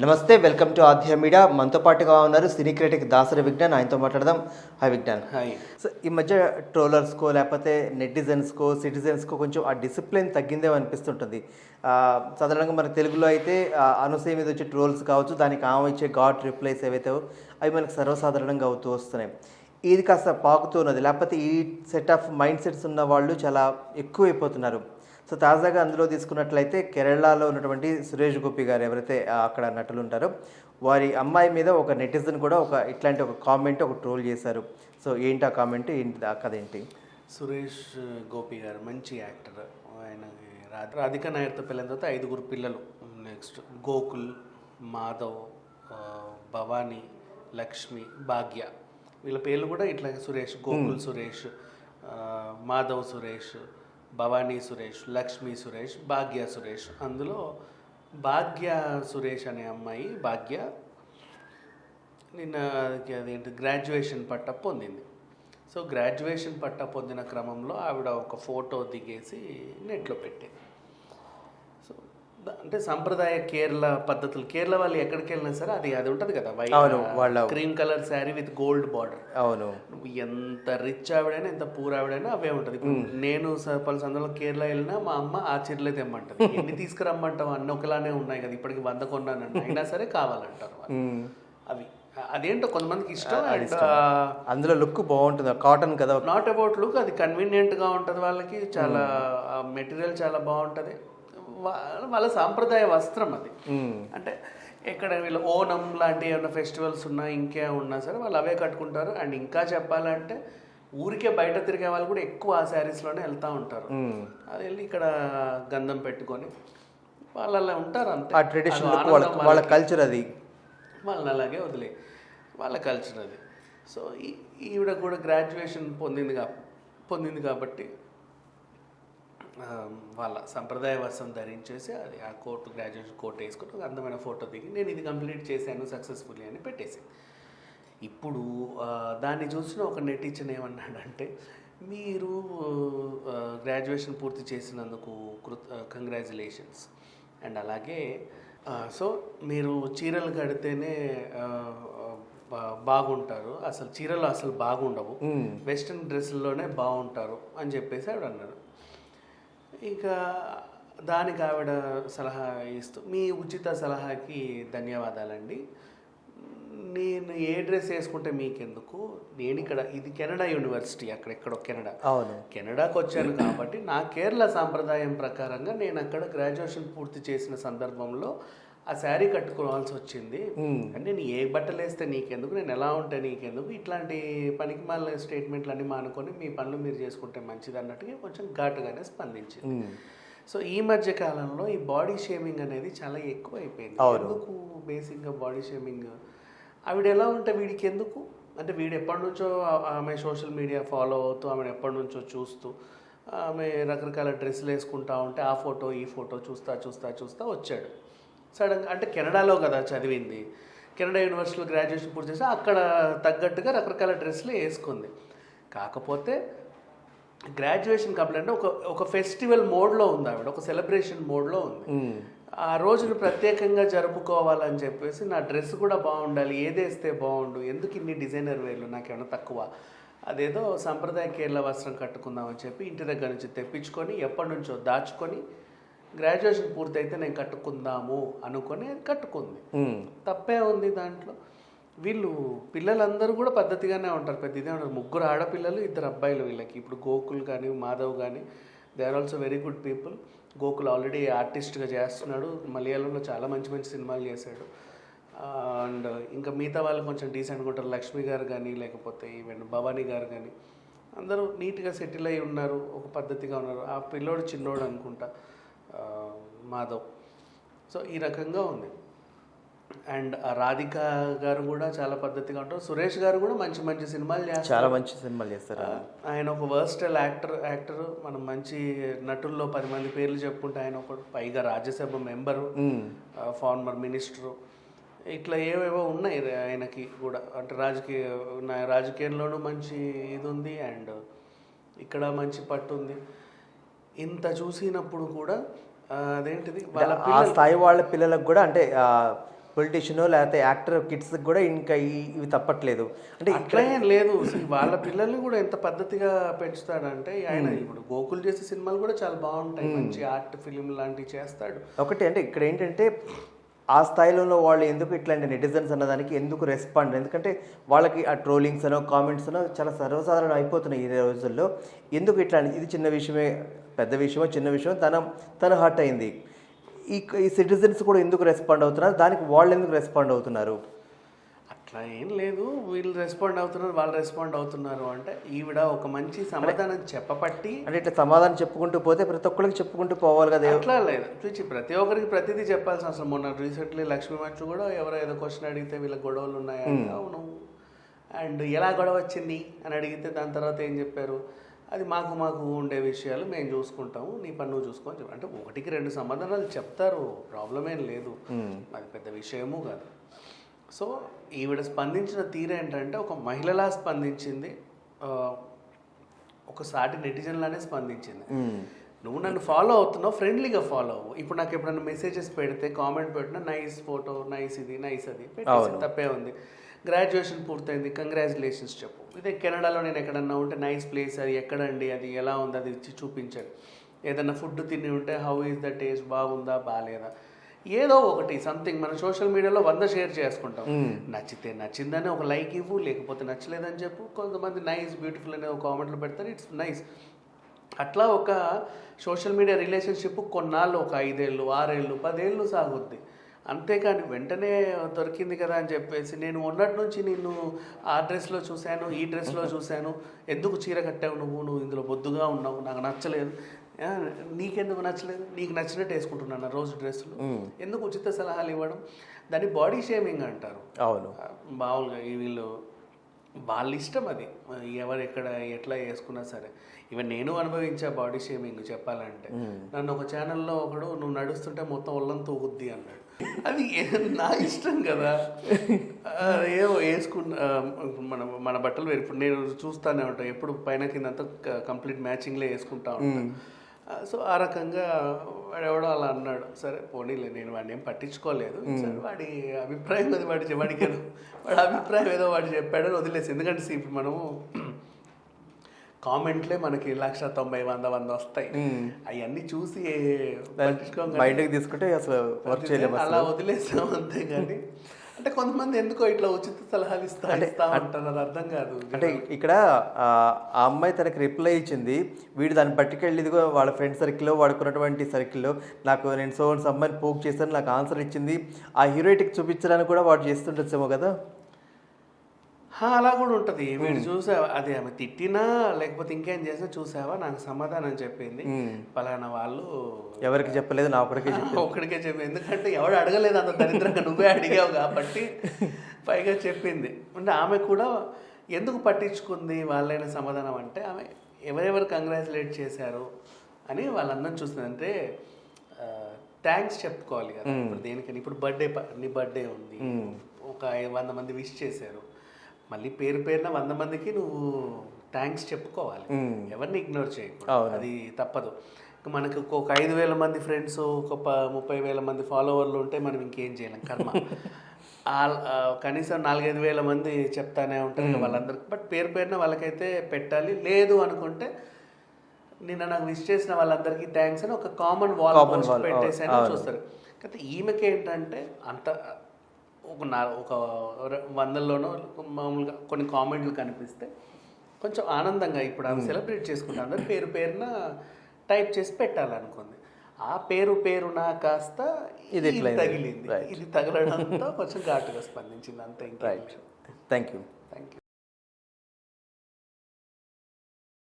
నమస్తే, welcome to ఆధ్య media. మనతో పాటుగా ఉన్నారు సినీ క్రిటిక్ దాసరి విజ్ఞాన్. ఆయనతో మాట్లాడదాం. హాయ్ విజ్ఞాన్. హాయ్. సో ఈ మధ్య ట్రోలర్స్కో లేకపోతే నెటిజన్స్కో సిటిజన్స్కో కొంచెం ఆ డిసిప్లిన్ తగ్గిందేమో అనిపిస్తుంటుంది. సాధారణంగా మన తెలుగులో అయితే అనుసూయ మీద వచ్చే ట్రోల్స్ కావచ్చు, దానికి ఆమె ఇచ్చే ఘాట్ రిప్లైస్ ఏవైతే అవి మనకు సర్వసాధారణంగా అవుతూ వస్తున్నాయి. ఇది కాస్త పాకుతున్నది, లేకపోతే ఈ సెట్ ఆఫ్ మైండ్ సెట్స్ ఉన్న వాళ్ళు చాలా ఎక్కువైపోతున్నారు. సో తాజాగా అందులో తీసుకున్నట్లయితే కేరళలో ఉన్నటువంటి సురేష్ గోపి గారు ఎవరైతే అక్కడ నటులు ఉంటారో వారి అమ్మాయి మీద ఒక నెటిజన్ కూడా ఇట్లాంటి ఒక కామెంట్ ఒక ట్రోల్ చేశారు. సో ఏంటి ఆ కామెంట్, ఏంటి ఆ కథ ఏంటి? సురేష్ గోపి గారు మంచి యాక్టర్. ఆయన రాధికా నాయర్తో పెళ్ళిన తర్వాత 5 పిల్లలు. నెక్స్ట్ గోకుల్, మాధవ్, భవానీ, లక్ష్మి, భాగ్య. వీళ్ళ పేర్లు కూడా ఇట్లా సురేష్, గోకుల్ సురేష్, మాధవ్ సురేష్, భవానీ సురేష్, లక్ష్మీ సురేష్, భాగ్య సురేష్. అందులో భాగ్య సురేష్ అనే అమ్మాయి భాగ్య నిన్న అదేంటి గ్రాడ్యుయేషన్ పట్టా పొందింది. సో గ్రాడ్యుయేషన్ పట్టా పొందిన క్రమంలో ఆవిడ ఒక ఫోటో దిగేసి నెట్లో పెట్టింది. సో అంటే సంప్రదాయ కేరళ పద్ధతులు, కేరళ వాళ్ళు ఎక్కడికి వెళ్ళినా సరే అది ఉంటుంది కదా, white cream colour sari with gold border. అవును, నువ్వు ఎంత రిచ్ ఆవిడైనా ఎంత పూర్ ఆవిడైనా అవే ఉంటుంది. నేను పలు సందర్భంలో కేరళ వెళ్ళినా మా అమ్మ ఆ చీరలే తెమ్మంటది. ఎన్ని తీసుకురమ్మంటావు, అన్ని ఒకలానే ఉన్నాయి కదా, ఇప్పటికి 100 కొన్నాను అయినా సరే కావాలంటారు అవి. అదేంటో కొంతమందికి ఇష్టం. అందులో లుక్ బాగుంటుంది, కాటన్ కదా. నాట్ అబౌట్ లుక్, అది కన్వీనియంట్గా ఉంటుంది వాళ్ళకి. చాలా మెటీరియల్ చాలా బాగుంటుంది. వాళ్ళ సాంప్రదాయ వస్త్రం అది. అంటే ఎక్కడ వీళ్ళు ఓనం లాంటి ఏమైనా ఫెస్టివల్స్ ఉన్నా ఇంకే ఉన్నా సరే వాళ్ళు అవే కట్టుకుంటారు. అండ్ ఇంకా చెప్పాలంటే ఊరికే బయట తిరిగే వాళ్ళు కూడా ఎక్కువ ఆ శారీస్లోనే వెళ్తూ ఉంటారు. అది వెళ్ళి ఇక్కడ గంధం పెట్టుకొని వాళ్ళు అలా ఉంటారు అంతే. ఆ ట్రెడిషన్ వాళ్ళ కల్చర్ అది, వాళ్ళని అలాగే వదిలే వాళ్ళ కల్చర్ అది. సో ఈవిడ కూడా గ్రాడ్యుయేషన్ పొందింది కాబట్టి వాళ్ళ సంప్రదాయ వస్త్రం ధరించేసి అది ఆ గ్రాడ్యుయేషన్ కోట్ వేసుకుని ఒక అందమైన ఫోటో దిగి నేను ఇది కంప్లీట్ చేశాను సక్సెస్ఫుల్లీ అని పెట్టేసి. ఇప్పుడు దాన్ని చూసిన ఒక నెటిజన్ ఏమన్నాడంటే, మీరు గ్రాడ్యుయేషన్ పూర్తి చేసినందుకు కంగ్రాచులేషన్స్, అండ్ అలాగే సో మీరు చీరలు కడితేనే బాగుంటారు, అసలు చీరలు అసలు బాగుండవు, వెస్ట్రన్ డ్రెస్సుల్లోనే బాగుంటారు అని చెప్పేసి ఆవిడ అన్నారు. ఇంకా దానికి ఆవిడ సలహా ఇస్తూ, మీ ఉచిత సలహాకి ధన్యవాదాలండి, నేను ఏ డ్రెస్ వేసుకుంటే మీకెందుకు, నేను ఇక్కడ ఇది కెనడా యూనివర్సిటీ, అక్కడెక్కడో కెనడాకి వచ్చాను కాబట్టి నా కేరళ సాంప్రదాయం ప్రకారంగా నేను అక్కడ గ్రాడ్యుయేషన్ పూర్తి చేసిన సందర్భంలో ఆ శారీ కట్టుకోవాల్సి వచ్చింది. అంటే నేను ఏ బట్టలు వేస్తే నీకెందుకు, నేను ఎలా ఉంటే నీకెందుకు, ఇట్లాంటి పనికి మాలిన స్టేట్మెంట్లు అన్నీ మానుకొని మీ పనులు మీరు చేసుకుంటే మంచిది అన్నట్టుగా కొంచెం ఘాటుగానే స్పందించింది. సో ఈ మధ్య కాలంలో ఈ బాడీ షేమింగ్ అనేది చాలా ఎక్కువ అయిపోయింది. ఎందుకు బేసిక్గా బాడీ షేమింగ్? ఆవిడ ఎలా ఉంటే వీడికి ఎందుకు, అంటే వీడు ఎప్పటి నుంచో ఆమె సోషల్ మీడియా ఫాలో అవుతూ ఆమెను ఎప్పటి నుంచో చూస్తూ ఆమె రకరకాల డ్రెస్సులు వేసుకుంటా ఉంటే ఆ ఫోటో ఈ ఫోటో చూస్తా వచ్చాడు సడన్గా. అంటే కెనడాలో కదా చదివింది, కెనడా యూనివర్సిటీలో గ్రాడ్యుయేషన్ పూర్తి చేసి అక్కడ తగ్గట్టుగా రకరకాల డ్రెస్సులు వేసుకుంది. కాకపోతే గ్రాడ్యుయేషన్ కంప్లీట్ అంటే ఒక ఫెస్టివల్ మోడ్లో ఉంది ఆవిడ, ఒక సెలబ్రేషన్ మోడ్లో ఉంది. ఆ రోజును ప్రత్యేకంగా జరుపుకోవాలని చెప్పేసి నా డ్రెస్ కూడా బాగుండాలి, ఏదేస్తే బాగుండు, ఎందుకు ఇన్ని డిజైనర్ వేర్లు, నాకేమైనా తక్కువ, అదేదో సంప్రదాయ కేరళ వస్త్రం కట్టుకుందామని చెప్పి ఇంటి దగ్గర నుంచి తెప్పించుకొని ఎప్పటి నుంచో దాచుకొని గ్రాడ్యుయేషన్ పూర్తయితే నేను కట్టుకుందాము అనుకొని కట్టుకుంది. తప్పే ఉంది దాంట్లో? వీళ్ళు పిల్లలందరూ కూడా పద్ధతిగానే ఉంటారు, పెద్ద ఇదే ఉంటారు. 3 ఆడపిల్లలు 2 అబ్బాయిలు వీళ్ళకి. ఇప్పుడు గోకుల్ కానీ మాధవ్ కానీ they are also very good people. Gokul already ఆర్టిస్ట్గా చేస్తున్నాడు, మలయాళంలో చాలా మంచి మంచి సినిమాలు చేశాడు. అండ్ ఇంకా మిగతా వాళ్ళు కొంచెం డీసెంట్గా ఉంటారు. లక్ష్మి గారు కానీ లేకపోతే ఈవెన్ భవానీ గారు కానీ అందరూ నీట్గా సెటిల్ అయి ఉన్నారు, ఒక పద్ధతిగా ఉన్నారు. ఆ పిల్లోడు చిన్నోడు అనుకుంటా మాధవ్. సో ఈ రకంగా ఉంది. అండ్ రాధిక గారు కూడా చాలా పద్ధతిగా ఉంటారు. సురేష్ గారు కూడా మంచి మంచి సినిమాలు చేస్తారు, చాలా మంచి సినిమాలు చేస్తారు. ఆయన ఒక వర్స్టైల్ యాక్టర్. మనం మంచి నటుల్లో 10 మంది పేర్లు చెప్పుకుంటే ఆయన ఒకడు, పైగా రాజ్యసభ మెంబరు, ఫార్మర్ మినిస్టరు, ఇట్లా ఏవేవో ఉన్నాయి ఆయనకి కూడా. అంటే రాజకీయంలోనూ మంచి ఇది ఉంది, అండ్ ఇక్కడ మంచి పట్టు ఉంది. ఇంత చూసినప్పుడు కూడా అదేంటిది వాళ్ళ స్థాయి వాళ్ళ పిల్లలకు కూడా అంటే పొలిటీషియనో లేకపోతే యాక్టర్ కిడ్స్కి కూడా ఇంకా ఇవి తప్పట్లేదు. అంటే అట్లా ఏం లేదు. వాళ్ళ పిల్లల్ని కూడా ఎంత పద్ధతిగా పెంచుతాడంటే ఆయన ఇప్పుడు గోకుల్ చేసే సినిమాలు కూడా చాలా బాగుంటాయి, మంచి ఆర్ట్ ఫిలిం లాంటివి చేస్తాడు. ఒకటి అంటే ఇక్కడ ఏంటంటే ఆ స్థాయిలో వాళ్ళు ఎందుకు ఇట్లాంటి నెటిజన్స్ అన్నదానికి ఎందుకు రెస్పాండ్, ఎందుకంటే వాళ్ళకి ఆ ట్రోలింగ్స్ అనో కామెంట్స్ అనో చాలా సర్వసాధారణం అయిపోతున్నాయి ఈ రోజుల్లో. ఎందుకు ఇట్లా ఇది చిన్న విషయమే, పెద్ద విషయమో చిన్న విషయం తన హర్ట్ అయింది, ఈ సిటిజన్స్ కూడా ఎందుకు రెస్పాండ్ అవుతున్నారు, దానికి వాళ్ళు ఎందుకు రెస్పాండ్ అవుతున్నారు? అట్లా ఏం లేదు, వీళ్ళు రెస్పాండ్ అవుతున్నారు వాళ్ళు రెస్పాండ్ అవుతున్నారు అంటే ఈవిడ ఒక మంచి సమాధానం చెప్పబట్టి. అంటే ఇట్లా సమాధానం చెప్పుకుంటూ పోతే ప్రతి ఒక్కరికి చెప్పుకుంటూ పోవాలి కదా. అట్లా లేదు చూచి ప్రతి ఒక్కరికి ప్రతిదీ చెప్పాల్సిన అవసరం. మొన్న రీసెంట్లీ లక్ష్మీ మచ్చు కూడా ఎవరో ఏదో క్వశ్చన్ అడిగితే వీళ్ళ గొడవలు ఉన్నాయంటే అవును, అండ్ ఎలా గొడవ వచ్చింది అని అడిగితే దాని తర్వాత ఏం చెప్పారు, అది మాకు ఉండే విషయాలు మేము చూసుకుంటాము, నీ పని నువ్వు చూసుకొని చెప్పి అంటే 1-2 సమాధానాలు చెప్తారు, ప్రాబ్లం ఏం లేదు, అది పెద్ద విషయము కాదు. సో ఈవిడ స్పందించిన తీరు ఏంటంటే ఒక మహిళలా స్పందించింది, ఒక సాటి నెటిజన్లానే స్పందించింది. నువ్వు నన్ను ఫాలో అవుతున్నావు, ఫ్రెండ్లీగా ఫాలో అవ్వు. ఇప్పుడు నాకు ఎప్పుడన్నా మెసేజెస్ పెడితే కామెంట్ పెట్టినా నైస్ ఫోటో, నైస్ ఇది, నైస్ అది పెట్టేసి తప్పే ఉంది. గ్రాడ్యుయేషన్ పూర్తయింది, కంగ్రాచులేషన్స్ చెప్పు. ఇదే కెనడాలో నేను ఎక్కడన్నా ఉంటే నైస్ ప్లేస్, అది ఎక్కడండి, అది ఎలా ఉంది, అది ఇచ్చి చూపించాడు. ఏదన్నా ఫుడ్ తిని ఉంటే హౌ ఈజ్ ద టేస్ట్, బాగుందా బాగాలేదా, ఏదో ఒకటి సంథింగ్. మన సోషల్ మీడియాలో 100 షేర్ చేసుకుంటాం. నచ్చితే నచ్చిందని ఒక లైక్ ఇవ్వు, లేకపోతే నచ్చలేదని చెప్పు. కొంతమంది నైస్ బ్యూటిఫుల్ అనే ఒక కామెంట్లు పెడతారు, ఇట్స్ నైస్. అట్లా ఒక సోషల్ మీడియా రిలేషన్షిప్ కొన్నాళ్ళు, ఒక 5 ఏళ్ళు 6 ఏళ్ళు 10 ఏళ్ళు సాగుద్ది. అంతేకాని వెంటనే దొరికింది కదా అని చెప్పేసి నేను ఉన్నటి నుంచి నిన్ను ఆ డ్రెస్లో చూశాను, ఈ డ్రెస్లో చూశాను, ఎందుకు చీర కట్టావు నువ్వు ఇందులో బొద్దుగా ఉన్నావు, నాకు నచ్చలేదు. నీకెందుకు నచ్చలేదు, నీకు నచ్చినట్టు వేసుకుంటున్నాను రోజు డ్రెస్సులు, ఎందుకు ఉచిత సలహాలు ఇవ్వడం, దాన్ని బాడీ షేమింగ్ అంటారు. అవును, మామూలుగా వీళ్ళు వాళ్ళ ఇష్టం, అది ఎవరు ఎక్కడ ఎట్లా వేసుకున్నా సరే. ఈవెన్ నేను అనుభవించా బాడీ షేమింగ్ చెప్పాలంటే. నన్ను ఒక ఛానల్లో ఒకడు నువ్వు నడుస్తుంటే మొత్తం ఒళ్ళంతా ఊగుద్ది అన్నాడు. అది నా ఇష్టం కదా, ఏమో వేసుకున్న మన బట్టలు వేరు. ఇప్పుడు నేను చూస్తానే ఉంటాను, ఎప్పుడు పైన కింద అంతా కంప్లీట్ మ్యాచింగ్లే వేసుకుంటా ఉంటాను. సో ఆ రకంగా వాడు ఎవడో అలా అన్నాడు. సరే పోనీలే, నేను వాడిని ఏం పట్టించుకోలేదు. సరే వాడి అభిప్రాయం అది, వాడి అభిప్రాయం ఏదో వాడు చెప్పాడని వదిలేసి. ఎందుకంటే ఇప్పుడు మనము కామెంట్లే మనకి 1,90,000 వస్తాయి, అవన్నీ చూసి బయటకు తీసుకుంటే అసలు అలా వదిలేస్తాం అంతే. కానీ అంటే కొంతమంది ఎందుకో ఇట్లా ఉచిత సలహాలు ఇస్తా అంటున్నారు, అర్థం కాదు. అంటే ఇక్కడ ఆ అమ్మాయి తనకి రిప్లై ఇచ్చింది, వీడు దాన్ని పట్టుకెళ్ళి ఇదిగో వాళ్ళ ఫ్రెండ్ సర్కిల్లో వాడుకున్నటువంటి సర్కిల్లో నేను సోన్స్ అమ్మాయిని పోక్ చేశాను, నాకు ఆన్సర్ ఇచ్చింది, ఆ హీరోయిటికి చూపించడానికి కూడా వాడు చేస్తుండొచ్చేమో కదా. అలా కూడా ఉంటుంది. వీడు చూసావా, అది ఆమె తిట్టినా లేకపోతే ఇంకేం చేసినా చూసావా నాకు సమాధానం చెప్పింది, పలానా వాళ్ళు ఎవరికి చెప్పలేదు, నా ఒక్కడికే చెప్పింది. ఎందుకంటే ఎవడు అడగలేదు, అంత దరిద్రంగా నువ్వే అడిగావు కాబట్టి పైగా చెప్పింది. అంటే ఆమె కూడా ఎందుకు పట్టించుకుంది వాళ్ళైన సమాధానం అంటే, ఆమె ఎవరెవరు కంగ్రాచులేట్ చేశారు అని వాళ్ళందరిని చూస్తుంది. అంటే థ్యాంక్స్ చెప్పుకోవాలి కదా. ఇప్పుడు దేనికని, ఇప్పుడు నీ బర్త్డే ఉంది, ఒక 100 మంది విష్ చేశారు, మళ్ళీ పేరున 100 మందికి నువ్వు థ్యాంక్స్ చెప్పుకోవాలి, ఎవరిని ఇగ్నోర్ చేయకూడదు, అది తప్పదు. మనకు ఒక 5,000 మంది ఫ్రెండ్స్, ఒక 30,000 మంది ఫాలోవర్లు ఉంటే మనం ఇంకేం చేయలేం, కర్మ. కనీసం 4-5 వేల మంది చెప్తానే ఉంటారు వాళ్ళందరికి, బట్ పేరున వాళ్ళకైతే పెట్టాలి. లేదు అనుకుంటే నిన్న నాకు విష్ చేసిన వాళ్ళందరికీ థ్యాంక్స్ అని ఒక కామన్ వాల్ పెట్టేసి చూస్తారు. కాకపోతే ఈమెకి ఏంటంటే అంత ఒక 100లోనో మామూలుగా కొన్ని కామెంట్లు కనిపిస్తే కొంచెం ఆనందంగా ఇప్పుడు ఆమె సెలబ్రేట్ చేసుకుంటే అందరు పేరున టైప్ చేసి పెట్టాలనుకుంది. ఆ పేరున కాస్త ఇది తగిలింది, ఇది తగలడంతో కొంచెం ఘాటుగా స్పందించింది అంతే. ఇంకా థ్యాంక్ యూ.